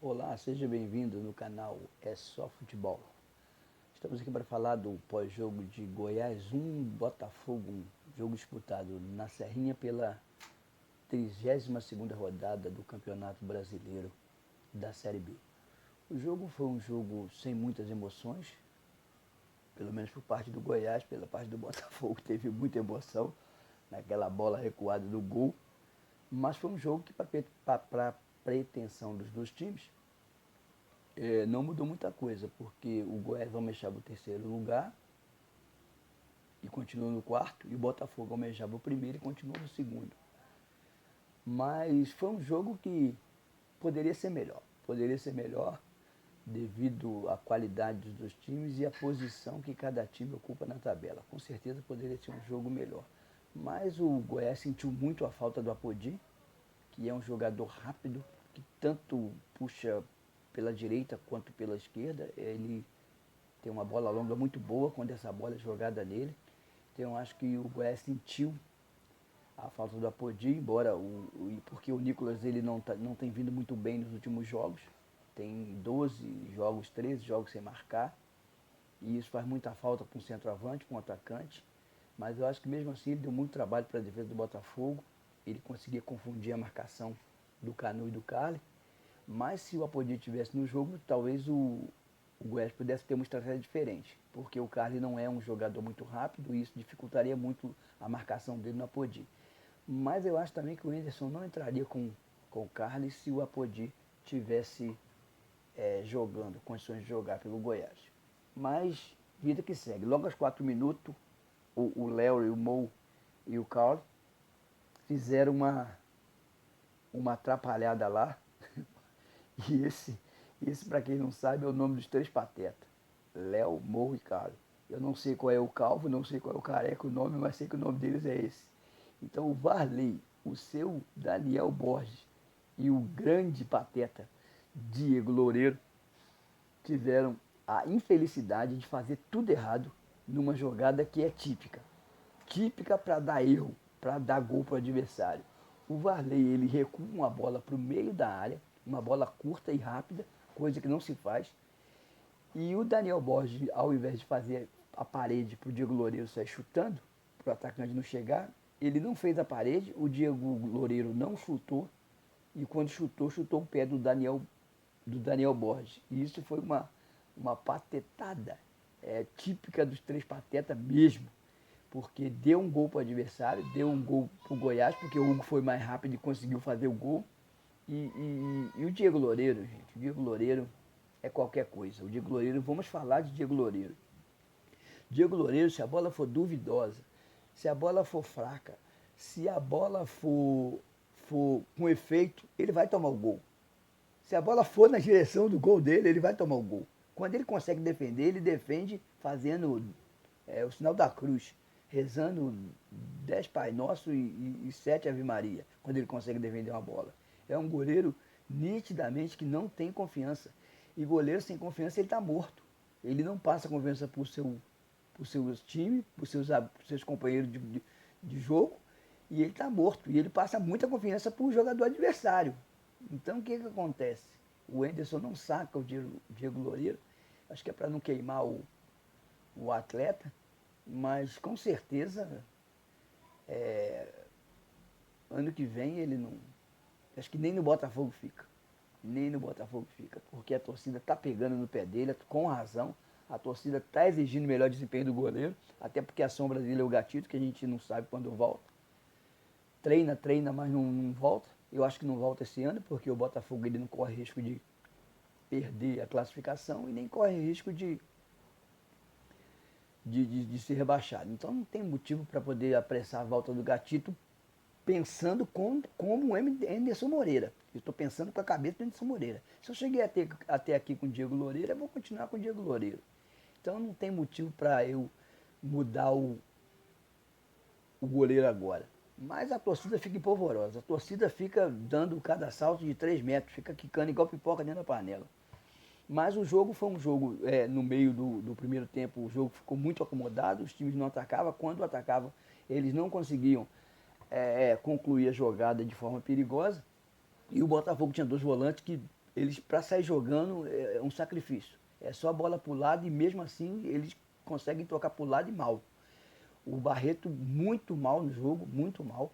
Olá, seja bem-vindo no canal É Só Futebol. Estamos aqui para falar do pós-jogo de Goiás 1, Botafogo 1, jogo disputado na Serrinha pela 32ª rodada do Campeonato Brasileiro da Série B. O jogo foi um jogo sem muitas emoções, pelo menos por parte do Goiás, pela parte do Botafogo teve muita emoção naquela bola recuada do gol, mas foi um jogo que para a pretensão dos dois times não mudou muita coisa, porque o Goiás almejava o terceiro lugar e continuou no quarto, e o Botafogo almejava o primeiro e continuou no segundo. Mas foi um jogo que poderia ser melhor devido à qualidade dos dois times e à posição que cada time ocupa na tabela. Com certeza poderia ser um jogo melhor. Mas o Goiás sentiu muito a falta do Apodi, que é um jogador rápido, que tanto puxa pela direita quanto pela esquerda. Ele tem uma bola longa muito boa quando essa bola é jogada nele. Então eu acho que o Goiás sentiu a falta do Apodi, embora porque o Nicolas ele não tem vindo muito bem nos últimos jogos. Tem 12 jogos, 13 jogos sem marcar. E isso faz muita falta para um centroavante, para um atacante. Mas eu acho que mesmo assim ele deu muito trabalho para a defesa do Botafogo. Ele conseguia confundir a marcação do Canu e do Carli. Mas se o Apodi estivesse no jogo, talvez o Goiás pudesse ter uma estratégia diferente. Porque o Carli não é um jogador muito rápido e isso dificultaria muito a marcação dele no Apodi. Mas eu acho também que o Henderson não entraria com o Carli se o Apodi tivesse jogando, condições de jogar pelo Goiás. Mas vida que segue. Logo aos 4 minutos, o Léo, o Mou e o Carl fizeram uma atrapalhada lá. E esse para quem não sabe, é o nome dos três patetas. Léo, Mou e Carl. Eu não sei qual é o calvo, não sei qual é o careca o nome, mas sei que o nome deles é esse. Então o Varley, o seu Daniel Borges e o grande pateta Diego Loureiro tiveram a infelicidade de fazer tudo errado numa jogada que é típica. Típica para dar erro, para dar gol para o adversário. O Varley ele recua uma bola para o meio da área, uma bola curta e rápida, coisa que não se faz. E o Daniel Borges, ao invés de fazer a parede para o Diego Loureiro sair chutando, para o atacante não chegar, ele não fez a parede, o Diego Loureiro não chutou, e quando chutou o pé do Daniel Borges. E isso foi uma patetada típica dos três patetas mesmo, porque deu um gol para o adversário, deu um gol para o Goiás, porque o Hugo foi mais rápido e conseguiu fazer o gol. E o Diego Loureiro, gente, o Diego Loureiro é qualquer coisa. O Diego Loureiro, vamos falar de Diego Loureiro. Diego Loureiro, se a bola for duvidosa, se a bola for fraca, se a bola for com efeito, ele vai tomar o gol. Se a bola for na direção do gol dele, ele vai tomar o gol. Quando ele consegue defender, ele defende fazendo o sinal da cruz, rezando 10 Pai Nosso e 7 Ave Maria, quando ele consegue defender uma bola. É um goleiro nitidamente que não tem confiança. E goleiro sem confiança, ele está morto. Ele não passa confiança para o seu time, para os seus companheiros de jogo, e ele está morto. E ele passa muita confiança para o jogador adversário. Então o que acontece? O Henderson não saca o Diego Loureiro, acho que é para não queimar o atleta, mas com certeza ano que vem ele não. Acho que nem no Botafogo fica. Nem no Botafogo fica, porque a torcida está pegando no pé dele, com razão. A torcida está exigindo melhor desempenho do goleiro, até porque a sombra dele é o Gatito, que a gente não sabe quando volta. Treina, mas não volta. Eu acho que não volta esse ano, porque o Botafogo ele não corre risco de perder a classificação e nem corre risco de ser rebaixado. Então não tem motivo para poder apressar a volta do Gatito pensando como o Anderson Moreira. Eu estou pensando com a cabeça do Anderson Moreira. Se eu cheguei até aqui com o Diego Loureiro, eu vou continuar com o Diego Loureiro. Então não tem motivo para eu mudar o goleiro agora. Mas a torcida fica empolvorosa. A torcida fica dando cada salto de 3 metros, fica quicando igual pipoca dentro da panela. Mas o jogo foi um jogo, no meio do primeiro tempo, o jogo ficou muito acomodado, os times não atacavam. Quando atacavam, eles não conseguiam concluir a jogada de forma perigosa. E o Botafogo tinha dois volantes que eles para sair jogando é um sacrifício. É só a bola para o lado e mesmo assim eles conseguem tocar para o lado e mal. O Barreto muito mal no jogo, muito mal.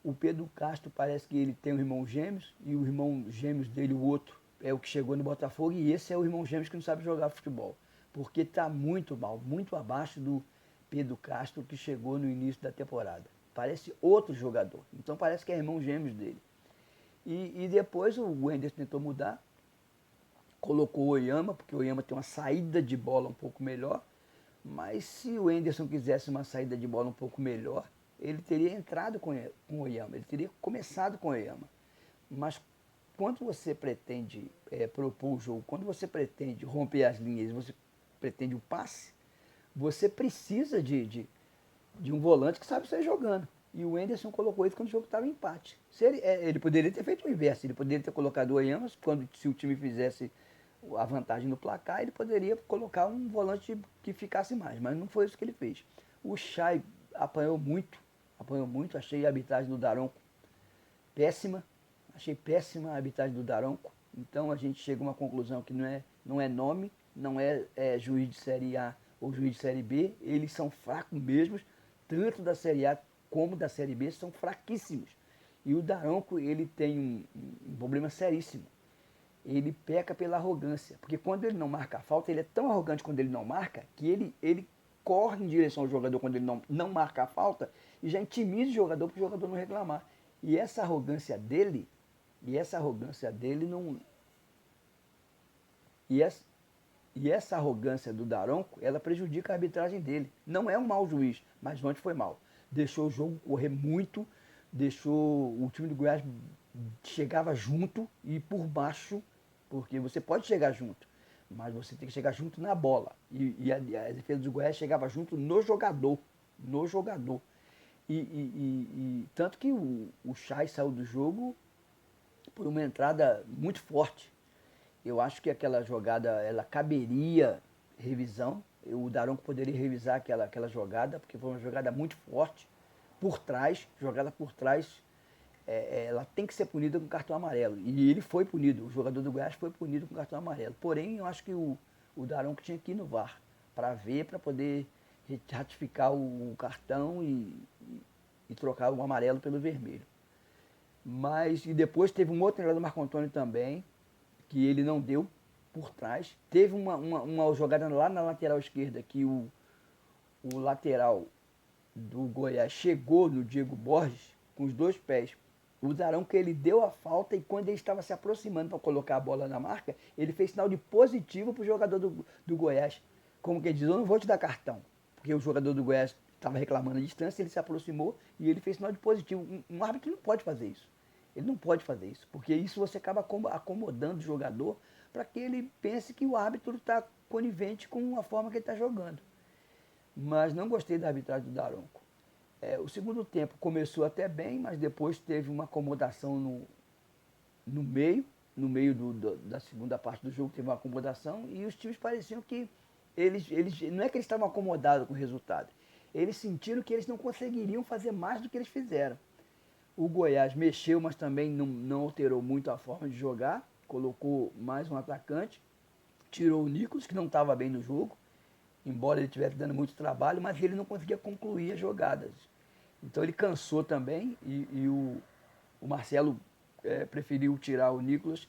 O Pedro Castro parece que ele tem um irmão gêmeos e o irmão gêmeos dele, o outro, é o que chegou no Botafogo e esse é o irmão gêmeos que não sabe jogar futebol. Porque está muito mal, muito abaixo do Pedro Castro que chegou no início da temporada. Parece outro jogador. Então parece que é irmão gêmeos dele. E depois o Wenderson tentou mudar, colocou o Oyama, porque o Oyama tem uma saída de bola um pouco melhor. Mas se o Henderson quisesse uma saída de bola um pouco melhor, ele teria entrado com o Oyama, ele teria começado com o Oyama. Mas quando você pretende propor o jogo, quando você pretende romper as linhas, você pretende o passe, você precisa de um volante que sabe sair jogando. E o Henderson colocou isso quando o jogo estava em empate. Ele poderia ter feito o inverso, ele poderia ter colocado o Oyama, se o time fizesse a vantagem no placar, ele poderia colocar um volante que ficasse mais, mas não foi isso que ele fez. O Chay apanhou muito, achei a arbitragem do Daronco péssima, achei péssima a arbitragem do Daronco, então a gente chega a uma conclusão que não é nome, não é juiz de Série A ou juiz de Série B, eles são fracos mesmo, tanto da Série A como da Série B, são fraquíssimos. E o Daronco, ele tem um problema seríssimo. Ele peca pela arrogância, porque quando ele não marca a falta, ele é tão arrogante quando ele não marca, que ele corre em direção ao jogador quando ele não marca a falta e já intimida o jogador para o jogador não reclamar. E essa arrogância dele, não. E essa, e essa arrogância do Daronco, ela prejudica a arbitragem dele. Não é um mau juiz, mas ontem foi mal. Deixou o jogo correr muito, deixou o time do Goiás chegava junto e por baixo, porque você pode chegar junto, mas você tem que chegar junto na bola. E a defesa do Goiás chegava junto no jogador. No jogador. Tanto que o Chay saiu do jogo por uma entrada muito forte. Eu acho que aquela jogada ela caberia revisão. O Daronco poderia revisar aquela jogada, porque foi uma jogada muito forte, por trás, jogada por trás. Ela tem que ser punida com cartão amarelo. E ele foi punido, o jogador do Goiás foi punido com cartão amarelo. Porém, eu acho que o Daronco tinha que ir no VAR para ver, para poder ratificar o cartão e trocar o amarelo pelo vermelho. Mas, e depois teve um outro treinador do Marco Antônio também, que ele não deu por trás. Teve uma jogada lá na lateral esquerda que o lateral do Goiás chegou no Diego Borges com os dois pés. O Daronco ele deu a falta e quando ele estava se aproximando para colocar a bola na marca, ele fez sinal de positivo para o jogador do Goiás. Como que ele diz, eu não vou te dar cartão. Porque o jogador do Goiás estava reclamando a distância, ele se aproximou e ele fez sinal de positivo. Um árbitro não pode fazer isso. Ele não pode fazer isso, porque isso você acaba acomodando o jogador para que ele pense que o árbitro está conivente com a forma que ele está jogando. Mas não gostei da arbitragem do Daronco. O segundo tempo começou até bem, mas depois teve uma acomodação no meio da segunda parte do jogo teve uma acomodação e os times pareciam que eles não é que eles estavam acomodados com o resultado, eles sentiram que eles não conseguiriam fazer mais do que eles fizeram. O Goiás mexeu, mas também não alterou muito a forma de jogar, colocou mais um atacante, tirou o Nicolas, que não estava bem no jogo, embora ele estivesse dando muito trabalho, mas ele não conseguia concluir as jogadas. Então ele cansou também e o Marcelo preferiu tirar o Nicolas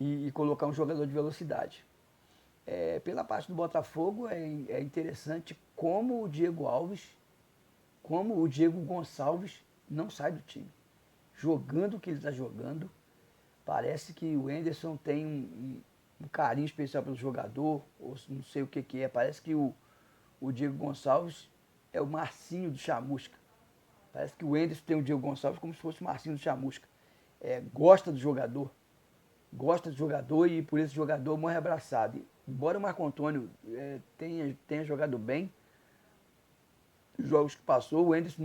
e colocar um jogador de velocidade. Pela parte do Botafogo é interessante como o Diego Gonçalves não sai do time. Jogando o que ele está jogando, parece que o Henderson tem um carinho especial pelo jogador, ou não sei o que é. Parece que o Diego Gonçalves é o Marcinho do Chamusca. Parece que o Henderson tem o Diego Gonçalves como se fosse o Marcinho do Chamusca. Gosta do jogador e por esse jogador morre abraçado. Embora o Marco Antônio tenha jogado bem, os jogos que passou, o Henderson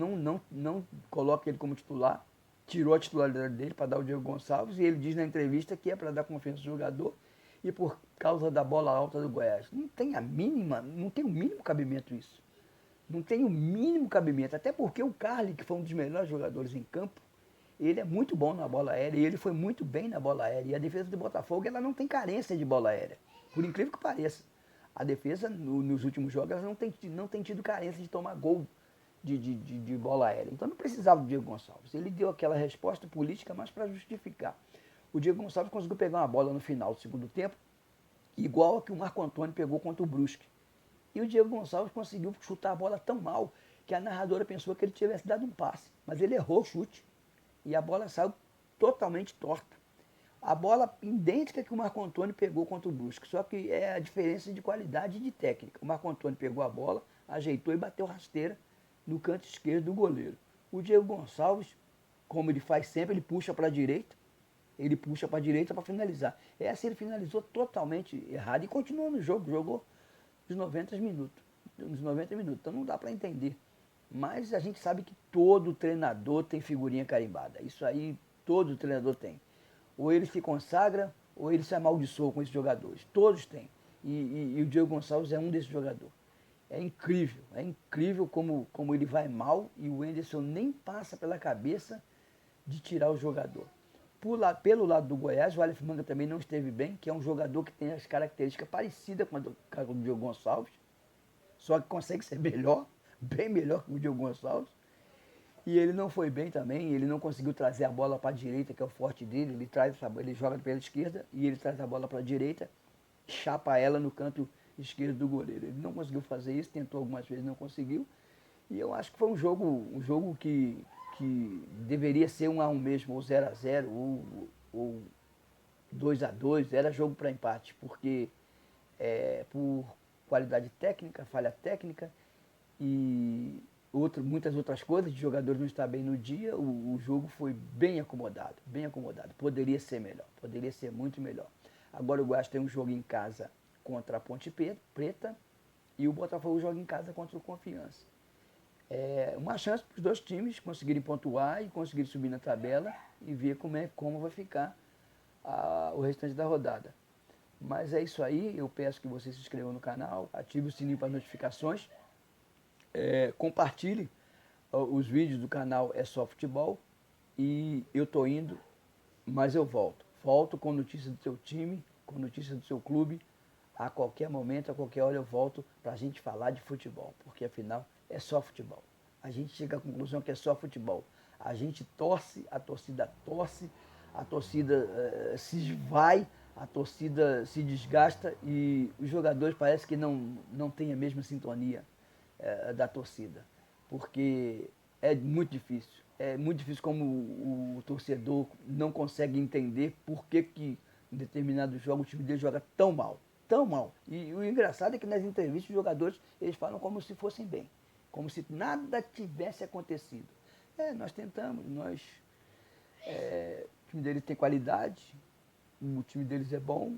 não coloca ele como titular, tirou a titularidade dele para dar o Diego Gonçalves e ele diz na entrevista que é para dar confiança ao jogador e por causa da bola alta do Goiás. Não tem o mínimo cabimento isso. Não tem o mínimo cabimento, até porque o Carly, que foi um dos melhores jogadores em campo, Ele é muito bom na bola aérea e ele foi muito bem na bola aérea. E a defesa do Botafogo ela não tem carência de bola aérea, por incrível que pareça. A defesa nos últimos jogos ela não tem tido carência de tomar gol de bola aérea. Então não precisava do Diego Gonçalves. Ele deu aquela resposta política mais para justificar. O Diego Gonçalves conseguiu pegar uma bola no final do segundo tempo, igual a que o Marco Antônio pegou contra o Brusque. E o Diego Gonçalves conseguiu chutar a bola tão mal que a narradora pensou que ele tivesse dado um passe. Mas ele errou o chute e a bola saiu totalmente torta. A bola idêntica que o Marco Antônio pegou contra o Brusque, só que é a diferença de qualidade e de técnica. O Marco Antônio pegou a bola, ajeitou e bateu rasteira no canto esquerdo do goleiro. O Diego Gonçalves, como ele faz sempre, ele puxa para a direita, para finalizar. Essa ele finalizou totalmente errado e continuou no jogo, jogou os 90 minutos. Então não dá para entender. Mas a gente sabe que todo treinador tem figurinha carimbada. Isso aí todo treinador tem. Ou ele se consagra, ou ele se amaldiçoa com esses jogadores. Todos têm. E o Diego Gonçalves é um desses jogadores. É incrível como ele vai mal e o Wenderson nem passa pela cabeça de tirar o jogador. Pelo lado do Goiás, o Aleph Manga também não esteve bem, que é um jogador que tem as características parecidas com a do Diego Gonçalves, só que consegue ser melhor, bem melhor que o Diego Gonçalves. E ele não foi bem também, ele não conseguiu trazer a bola para a direita, que é o forte dele, ele joga pela esquerda e ele traz a bola para a direita, chapa ela no canto esquerdo do goleiro. Ele não conseguiu fazer isso, tentou algumas vezes, não conseguiu. E eu acho que foi um jogo que deveria ser 1-1 mesmo, ou 0-0, ou 2-2, era jogo para empate, porque por qualidade técnica, falha técnica e muitas outras coisas, de jogadores não estar bem no dia, o jogo foi bem acomodado, bem acomodado. Poderia ser melhor, poderia ser muito melhor. Agora o Goiás tem um jogo em casa contra a Ponte Preta e o Botafogo joga em casa contra o Confiança. É uma chance para os dois times conseguirem pontuar e conseguirem subir na tabela e ver como vai ficar o restante da rodada. Mas é isso aí, eu peço que você se inscreva no canal, ative o sininho para notificações, compartilhe os vídeos do canal É Só Futebol e eu estou indo, mas eu volto. Volto com notícia do seu time, com notícia do seu clube, a qualquer momento, a qualquer hora eu volto para a gente falar de futebol, porque afinal é só futebol. A gente chega à conclusão que é só futebol. A gente torce, a torcida se vai, a torcida se desgasta e os jogadores parece que não têm a mesma sintonia da torcida, porque é muito difícil. É muito difícil como o torcedor não consegue entender por que em determinados jogos o time dele joga tão mal. Tão mal. E o engraçado é que nas entrevistas os jogadores eles falam como se fossem bem, como se nada tivesse acontecido. Nós tentamos, o time deles tem qualidade, o time deles é bom,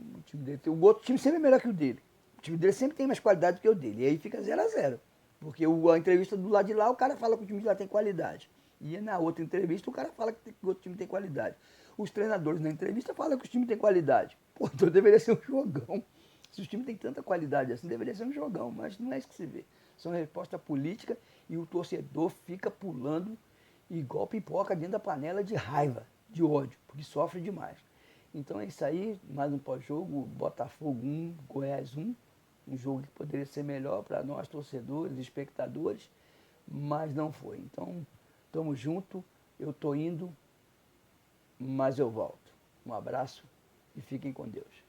o outro time sempre é melhor que o dele. O time dele sempre tem mais qualidade que o dele. E aí fica 0-0. Porque a entrevista do lado de lá, o cara fala que o time de lá tem qualidade. E na outra entrevista, o cara fala que o outro time tem qualidade. Os treinadores na entrevista falam que o time tem qualidade. Pô, então deveria ser um jogão. Se o time tem tanta qualidade assim, deveria ser um jogão. Mas não é isso que se vê. São resposta política e o torcedor fica pulando igual pipoca dentro da panela de raiva, de ódio, porque sofre demais. Então é isso aí, mais um pós-jogo, Botafogo 1, Goiás 1. Um jogo que poderia ser melhor para nós, torcedores, espectadores, mas não foi. Então, estamos juntos, eu estou indo, mas eu volto. Um abraço e fiquem com Deus.